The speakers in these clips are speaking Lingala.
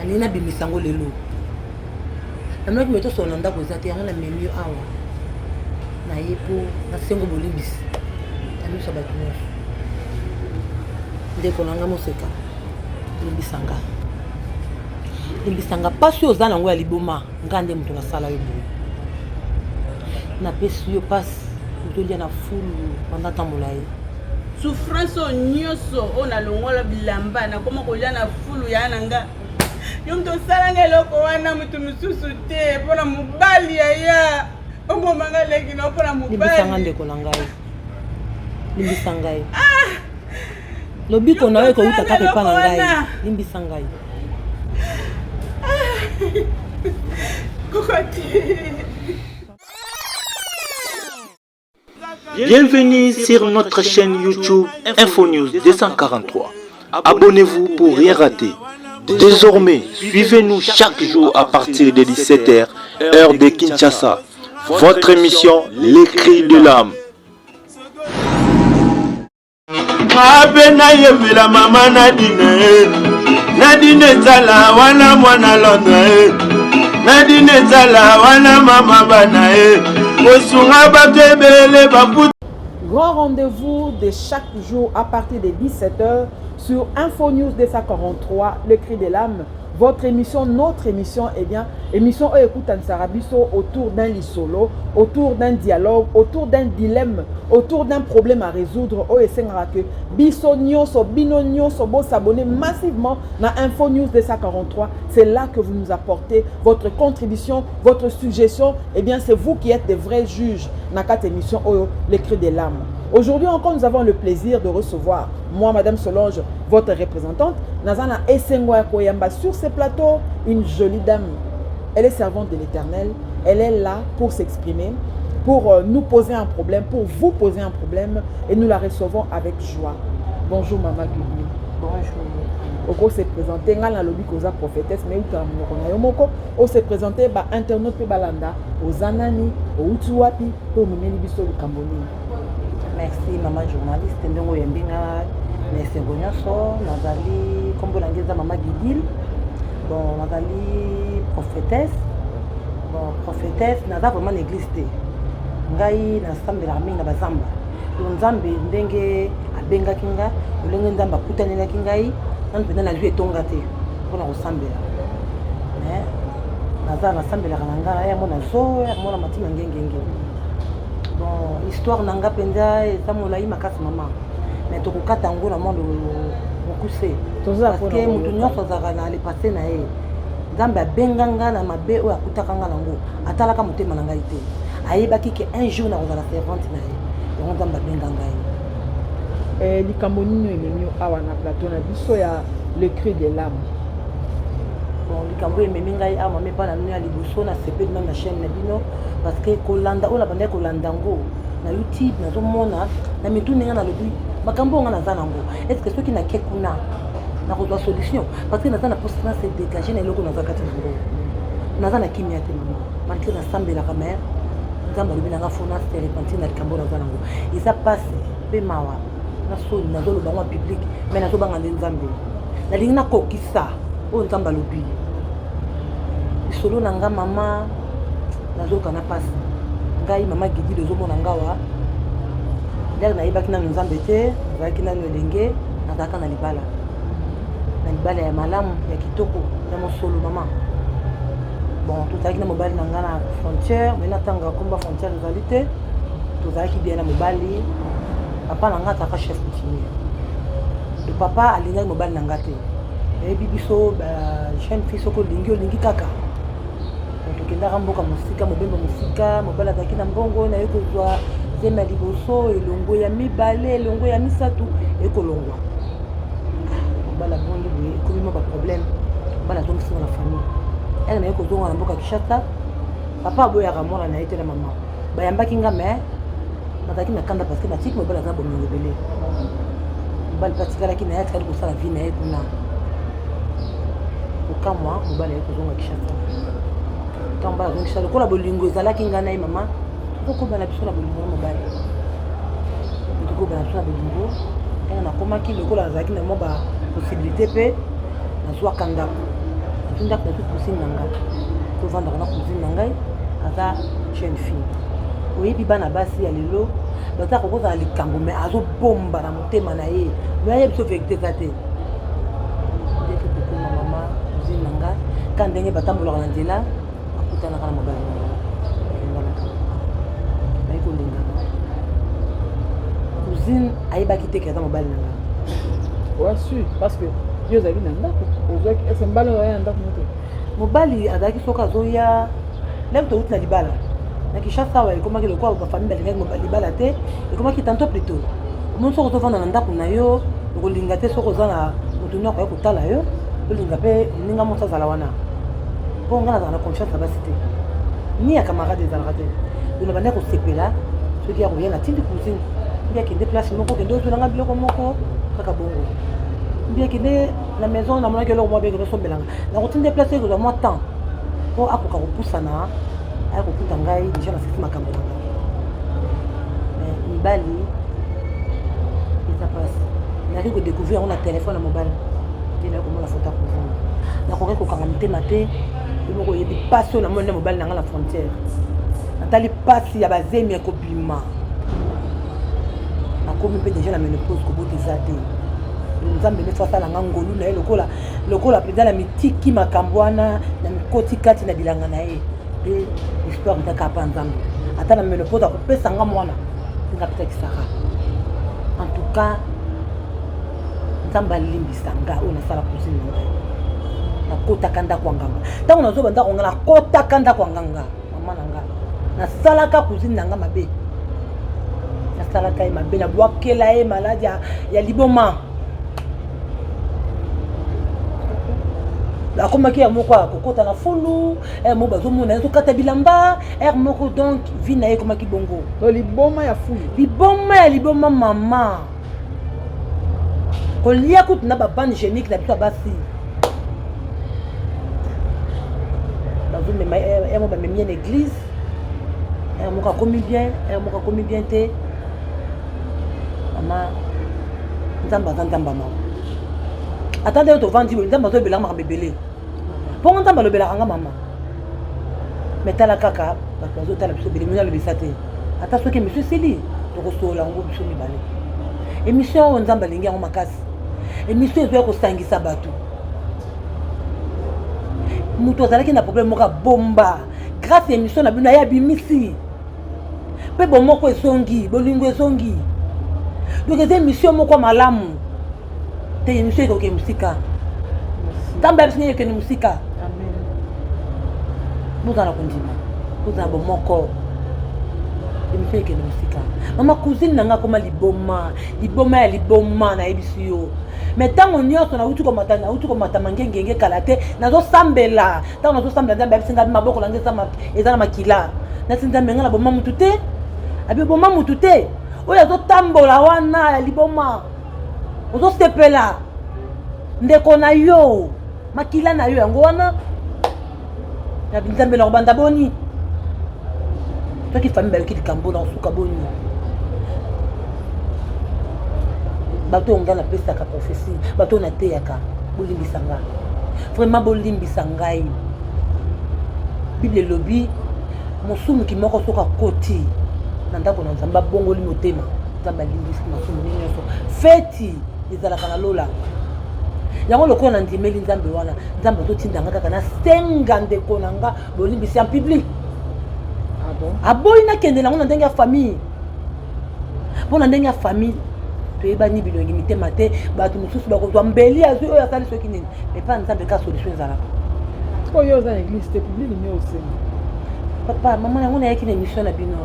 Nina bimisango lelo. Namna ki meto sonanda ko zati yango na memi awa. Na yepo na sengo bolimbis. Ami so batu nyonso. Ndeko nanga moseka. Limbisanga. Limbisanga pasi ozana ngo ya liboma ngande mutu na sala yo boye. Na pesi yo pasi ntolia na fulu pendant temps molai. Souffrance nyoso ona longola bilamba na koma kolia na fulu ya nanga. Yo mto salanga eloko wana mutu mususu te pona mobali ya. Omo manga leki na pona mobali. Limbisanga ndeko na ngai. Limbisanga ngai. Lobiko na we ko utaka pe pa na ngai. Limbisanga ngai. Bienvenue sur notre chaîne YouTube InfoNews 243. Abonnez-vous pour rien rater. Désormais, suivez-nous chaque jour à partir de 17h, heure de Kinshasa. Votre émission, Les Cris de l'âme. Nadine Zala wana mwana Londres Nadine Zala wana mama banae Osunga batebele bakuta. Grand rendez-vous de chaque jour à partir de 17h sur InfoNews 243, le cri de l'âme. Votre émission, notre émission, eh bien, émission écoute Ansarabiso autour d'un lisolo, autour d'un dialogue, autour d'un dilemme, autour d'un problème à résoudre. Oh, et c'est que biso nyoso, bino nyoso, bo s'abonner massivement dans InfoNews 243. C'est là que vous nous apportez votre contribution, votre suggestion. Eh bien, c'est vous qui êtes des vrais juges dans cette émission, oh, le cri de l'âme. Aujourd'hui encore, nous avons le plaisir de recevoir, moi, Madame Solange, votre représentante, Nazana Esengwa Koyamba, sur ce plateau, une jolie dame. Elle est servante de l'Éternel. Elle est là pour s'exprimer, pour nous poser un problème, pour vous poser un problème, et nous la recevons avec joie. Bonjour, Maman Guigui. Bonjour. Oko se présenter, nga na lobi koza prophétesse, mais uta moko na yomoko, o se présenter ba internaute pe balanda, ozanani, o utu wapi, po mumeli biso likamboni. Merci maman journaliste ndongo yembinga na sengonyaso nazali kombo langeza mama Gidil. Bon nazali prophétesse. Bon prophétesse naza vraiment l'église te. Ngai na sambela mingi na bazamba. Nzambe ndenge abenga kinga, ndenge nzamba kutanela kingai, nan pena na lui etonga te. Pona kosambela. Mais naza na sambela kana ya mona zo, ya mona matima ngengenge. Bon, histoire nanga penza eza molai makasi mama. Mais tokokata ngo na monde mokuse. Parce que mutu nyonso azaka na le passé na ye. Nzambe abenganga na mabe oyo akutaka nga nango. Atalaka motema na ngai te. Ayebaki ke un jour na kozala servante na ye. Yango Nzambe abenganga ye. Likambo nini ememi awa na plateau na biso ya le cri de l'âme. Bon, likambo ememi ngai awa me pa na nini ya liboso na sepeli na chaîne na bino. Parce que kolanda ola bande kolandango na YouTube nazomona na mitu ninga na lobi makambo nga naza nango. Est-ce que ceux qui na kekuna na ko solution parce que naza na poste na se dégager na eloko naza kati ngo naza na kimia te mama malgré na sambela ka mère nzamba lobi nanga fona se repentir na likambo naza nango isa passe pe mawa na so na zolo bango public mais nazo banga nzambe na lingi na kokisa o nzamba lobi solo nanga mama nazoka na pasi ngai mama Gidi dozomona ngawa ndenge nayebaki nanu nzambe te nazalaki nanu elenge nazalaka na libala ya malamu ya kitoko ya mosolo mama. Bon tozalaki na mobali na nga na frontière mais natanga komba frontière ezali te tozalaki bien na mobali papa na nga ataka chef coutumier le papa alingaki mobali na nga te eyebi biso jeune fille soko olingi kaka tokendaka mboka mosika mobemba mosika mobali azalaki na mbongo na ye kozwa zema liboso elongo ya mibale elongo ya misatu ekolongwa mobali abongi boye ekomima baproblème mobali azongisinga na famille ere na ye kozonga na mboka Kinshasa papa aboyaka mwana na ye te na mama bayambaki nga me nazalaki na kanda parce que natiki mobali aza bomingo ebele mobali mpe atikalaki na ye atikali kosala vie na ye kuna okamwa mobali aye kozonga Kinshasa tamba donc ça le kola bolingo ezalaki nga na ye mama tokobana biso na bolingo na mobali tokobana biso na bolingo ntango nakomaki lokola nazalaki na mwa ba possibilité mpe nazwaka ndako ndako na cousine na ngai tovandaka na cousine na ngai aza jeune fille oyebi bana basi ya lelo baza kokozala likambo me azobomba na motema na ye me ayebi so vérité eza te ndeke kokoma mama cousine na ngai ka ndenge batambolaka na nzela akutanaka na mobali na ngai balinganaka bayi kolingana cousine ayebaki te ke aza mobali na ngai Ouais, sûr, parce que yo ozalaki na ndako ozwaki ese mbala oya na ndako moto mobali azalaki soki azoya lelo touti na libala na Kinshasa awa ekomaki lokola bafamille balingaki libala te ekomaki tanto plutôt omoni soki ozovanda na ndako na yo okolinga te soki oza na moto nyonso akoya kotala yo olinga mpe ninga moto azala wana mpo ngai nazala na confiance na basi te ni ya camarade ezalaka te ona banda kosepela soki ya koya na tindi cousine mbi akende place moko kende ozolanga biloko moko kaka bongo mbi akende na maison namonaki eloko mwa bekende osombelanga nakotinde place ekozwa mwa temps mpo akoka kopusana aya kokuta ngai deja nasisi makambo na ngai mais mibali eza mpasi naki kodécouvrir yango na telefone ya mobali te naye komona foto ya cousine nakoki kokanga motema te emoko oyebi mpasi oyo namoni nde mobali na ngai na frontière natali mpasi ya bazemi ekobima nakomi mpe deja na ménopause kobota eza te nzambe nde asala nga ngolu na ye lokola mpenza na mitiki makambo wana na mikoti kati na bilanga na ye mpe histoire ntaka apa nzambe ata na ménopause akopesa nga mwana nga petakisaka en tout cas nzambe alimbisa nga oyo nasala cousine na ngai nakotaka ndako ya nganga ntango nazoba ndako nga nakotaka ndako ya nganga mama na nga nasalaka cousine na nga mabe nasalaka ye mabe nabwakela ye maladi ya liboma akomaki ya moko akokota na fulu mo bazomona ezokata bilamba moko donc vi na ye ekomaki bongo liboma ya fulu liboma mama kolia kutu na babane génique na biso ya basi bazomema mo bamemi na église moko akomi bien te mama nzambe aza nzambe mama ata nde tovandi boye nzambe azobelaka makambo ebele mpongo nzambe alobelaka nga mama me tala kaka bato bazotala biso ebele mino alobisa te ata soki émission esili tokosola yango biso mibale émission oyo nzambe alingi yango makasi émission ezoya kosangisa bato moto azalaki na problème moko abomba grâce émission na bino aye abimisi mpe bomoko esongi bolingo esongi donc eza émission moko malamu te émission ekoke musika nzambe abisi ekende musika bozala kondima bozala bomoko émission ekende musika mama cousine na nga akoma liboma ya liboma nayebisi yo me ntango nyonso nauti komata mangengenge kala te nazosambela ntango nazosambela nzambe abisi nga maboko nanga eza na makila nasi nzambe nga na boma mutu te abi boma mutu te oyo azotambola wana ya liboma ozosepela ndeko na yo makila na yo yango wana na nzambe na kobanda boni soki famille bayoki likambo na kosuka boni bato oyo nga napesaka prophétie bato oyo nateyaka bolimbisa ngai vraiment bolimbisa ngai bible elobi mosumuki moko soki akoti na ndako na nzambe abongoli motema nzambe alimbisi masumu nyonso feti ezalaka na lola yango lokola na ndimeli nzambe wana nzambe azotindanga kaka nasenga ndeko na nga bolimbisi en public aboyi nakende nango na ndenge ya famille mpo na ndenge ya famille toyebani bilongi mitema te bato mosusu bakozwa mbeli azwi oyo asali soki nini epa nzambe ka solution ezalaka oyo oza na église te public nini osenga papa mama yango nayaki na émission na bino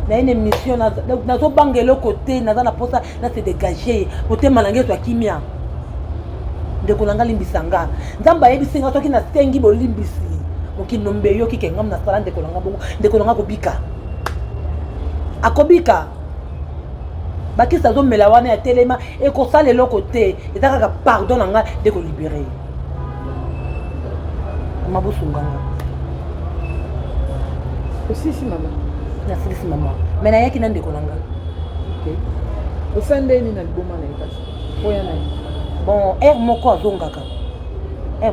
naye na émission nazobanga eloko te naza na posa na se dégage motema na ngai ezwa kimia ndeko na nga limbisa nga nzambe ayebisi nga soki nasengi bolimbisi mokili nombe yoki ke ngam nasala ndeko na nga bongo ndeko na nga akobika bakisi azomela wana ya telema ekosala eloko te eza kaka pardon na nga nde kolibere mama bosunga nga osisi mama nasilisi mama me nayaki na ndeko na nga osandeni na liboma na ye kasi oya na ye bon ere moko azongaka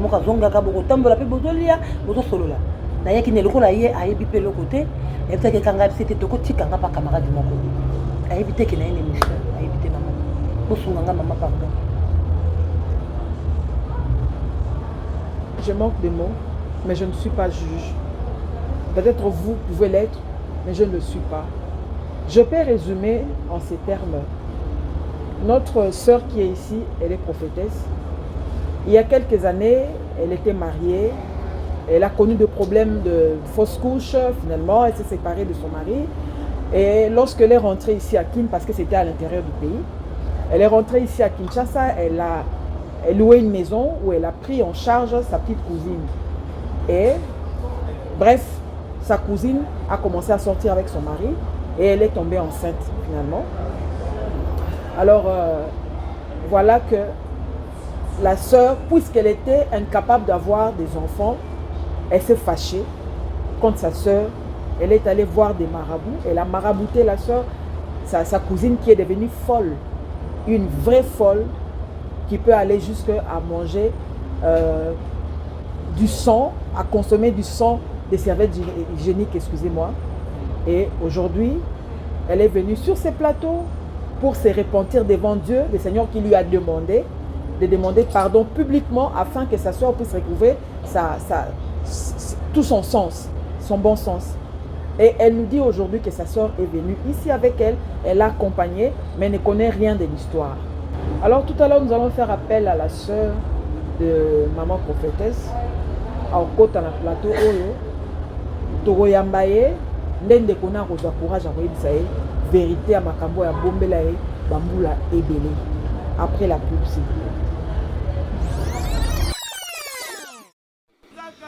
moka zongaka bokotambola mpe bozolia bozosolola nayaki ne lokola ye ayebi mpe eloko te ayebitaki ekanga biso ete tokotikanga mpa camarade moko ayebi te ke na ye na émission ayebi te mama bosunganga mama pardon. Je manque de mots, mais je ne suis pas juge. Peut-être vous pouvez l'être, mais je ne le suis pas. Je peux résumer en ces termes. Notre sœur qui est ici, elle est prophétesse. Il y a quelques années, elle était mariée. Elle a connu des problèmes de fausse couche. Finalement, elle s'est séparée de son mari. Et lorsqu'elle est rentrée ici à Kin, parce que c'était à l'intérieur du pays, elle est rentrée ici à Kinshasa, elle a loué une maison où elle a pris en charge sa petite cousine. Et bref, sa cousine a commencé à sortir avec son mari et elle est tombée enceinte finalement. Alors voilà que la sœur, puisqu'elle était incapable d'avoir des enfants, elle s'est fâchée contre sa sœur. Elle est allée voir des marabouts. Elle a marabouté la sœur, sa cousine qui est devenue folle. Une vraie folle qui peut aller jusqu'à manger du sang, à consommer du sang des serviettes hygiéniques, excusez-moi. Et aujourd'hui, elle est venue sur ces plateaux pour se repentir devant Dieu, le Seigneur qui lui a demandé de demander pardon publiquement afin que sa soeur puisse retrouver tout son sens, son bon sens. Et elle nous dit aujourd'hui que sa soeur est venue ici avec elle, elle l'a accompagnée, mais ne connaît rien de l'histoire. Alors tout à l'heure, nous allons faire appel à la sœur de maman prophétesse, à Okota na plateau Oyo, Toroyambaye, ndende kona kozwa courage à koyebisa ye, vérité à makambo ya bombela ye, bambula ebele. Après la pub, s'il vous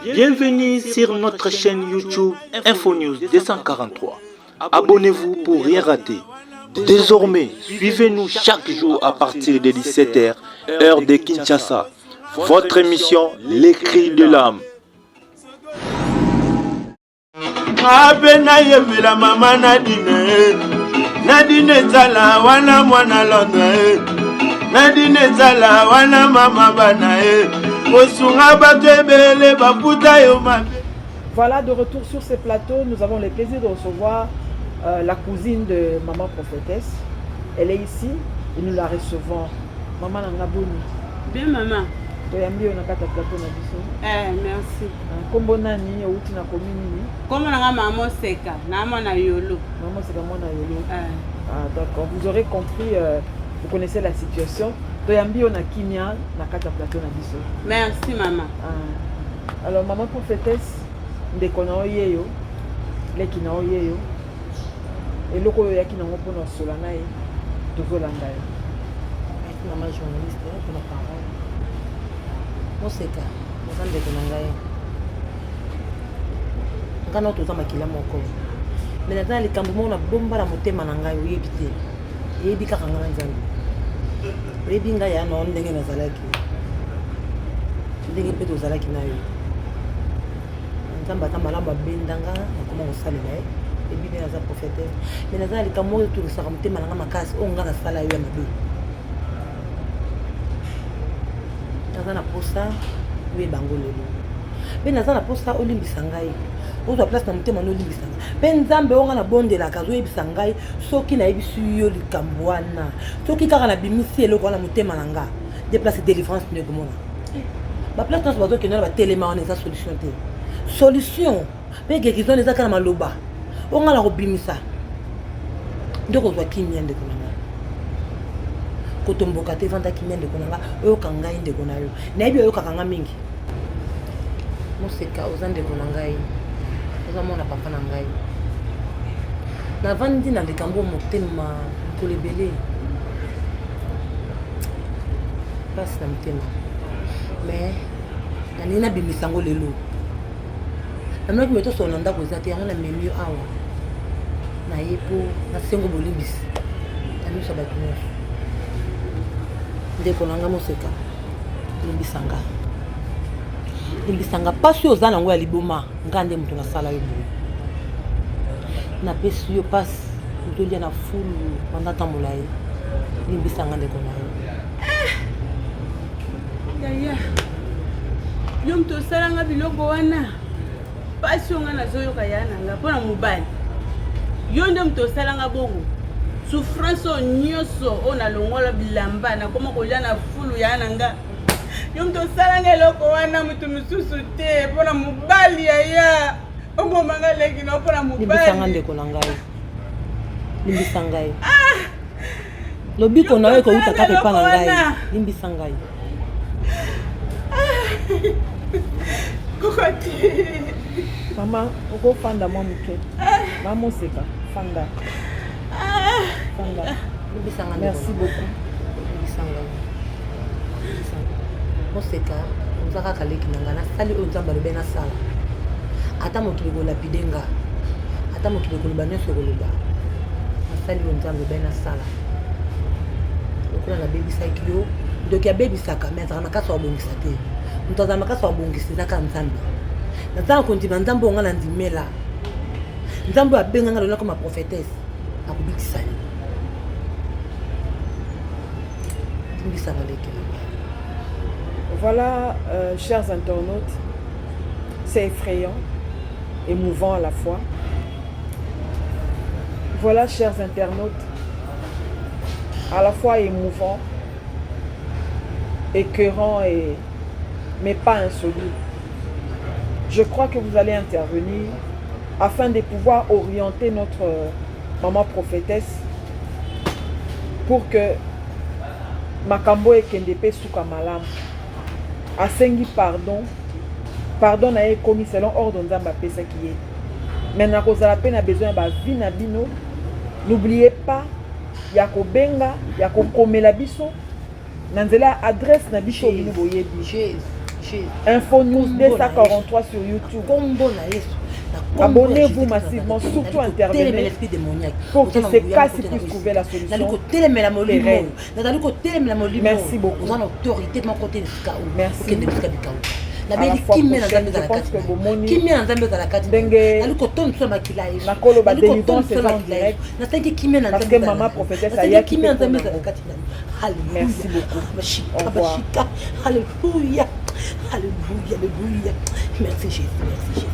plaît. Bienvenue sur notre chaîne YouTube InfoNews 243. Abonnez-vous pour rien rater. Désormais, suivez-nous chaque jour à partir de 17h, heure de Kinshasa. Votre émission, Les Cris de l'âme. Mama Nadine Zala wana mwana Londres Nadine Zala wana mama banae Osunga batebele baputa yo mabe. Voilà, de retour sur ces plateaux, nous avons le plaisir de recevoir la cousine de maman prophétesse. Elle est ici et nous la recevons. Maman Nangaboni. Bien maman. Toyambi on a kata plateau na biso. Merci. Kombo nani outi na komini? Comment on a maman Seka, maman na yolo. Maman Seka maman na yolo. Ah d'accord, vous aurez compris, vous connaissez la situation. Toyambi on a kimia na kata plateau na biso. Merci maman. Alors maman prophétesse ndeko na oyeyo, leki na oyeyo. Eloko oyo yaki nango mpona osola na ye tozolanda ye. Maman journaliste pour la parole. Moseka, mozande ko nangaye. Ngana toza makila moko. Mais na likambo mo na bomba la motema na ngai oyebi te. Yebi kaka ngana nzambe. Oyebi ngai ya no ndenge nazalaki. Ndenge pe tozalaki na yo. Nzambe atamala babendanga nakoma kosalela ye. Ebi be naza prophétesse. Mais naza likambo to tosaka motema na nga makasi o ngana sala yo ya mabe. Naza na posa we bango lelo. Pe naza na posa olimbisa ngai. Ozo place na motema no olimbisa ngai. Pe nzambe onga na bondela kazo yebisa ngai soki na yebisu yo likambo wana. Soki kaka na bimisi eloko na motema na nga. Déplacer délivrance ne komona. Ba place na bazo kenela ba telema wana eza solution te. Solution. Pe guérison eza kana maloba. Onga na kobimisa. Ndoko zwa kimia ndeko na nga. Kotomboka te vanda kimia ndeko na nga. Oyo kangai ndeko na yo. Na yebi oyo kakanga mingi. Moseka oza ndeko na ngai. Oza mona papa na ngai. Na vandi na likambo motema kolebele. Passe na motema. Mais nani bimisa ngo lelo. Na qui meto son ndako ezate yango na memi awa. Na yepo na sengo bolimbisi. Tanu sa batino. Ndeko nanga Moseka. Limbisanga. Limbisanga pasi oza nango ya liboma ngande mutu na sala yo. Na pesi yo passe utolia na fulu panda tambola ye. Limbisanga ndeko na yo. Yaya. yo moto osalanga biloko wana pasi onga nazoyoka ya nanga mpona mobali yo nde moto osalanga bongo souffrance oyo nyonso oyo nalongola bilamba nakoma kolia na fulu ya nanga yo moto osalanga eloko wana moto mosusu te mpona mobali yaya omomanga leki na mpona limbisanga ndeko na ngai limbisa ngai lobiko na yo ekouta kaka epa na ngai limbisa ngai kokoti mama okofanda mwa moke bamoseka fanda fanda limbisa ngai merci beaucoup limbisa ngai moseka oza kaka leki na ngai nasali oyo nzambe alobi nasala ata mokili kolapide nga ata mokili koloba nyonso koloba nasali oyo nzambe alobi nasala lokola nabebisaki yo ndoki abebisaka me azala makasi wabongisa te moto azala makasi wabongisa ezaka nzambe nazala kondima nzambe oyo nga na ndimela nzambe oyo abenga nga lolako ma prophétesse akobikisa yo limbisanga leki na ngai. Voilà, chers internautes, c'est effrayant, émouvant à la fois. Voilà, chers internautes, à la fois émouvant, écœurant, mais pas insoluble. Je crois que vous allez intervenir afin de pouvoir orienter notre maman prophétesse pour que Makambo et Kendepe Souka Malam asengi pardon na ye commis selon ordre nzambe apesa ki ye. Maintenant kozala pe na besoin ba vie na bino. N'oubliez pas ya kobenga ya kokomela biso na nzela adresse na biso bino boyebi. Info News 243 sur YouTube. Kombo na Yesu. Abonnez-vous massivement, surtout intervenez pour que ces cas puissent trouver la solution. Merci beaucoup. Merci. À la fois prochaine, je pense que Bomoni Nakolo ba délivrance c'est en direct parce que maman prophétesse Aya qui merci beaucoup. Au revoir. Alléluia. Alléluia. Alléluia. Merci Jésus. Merci Jésus.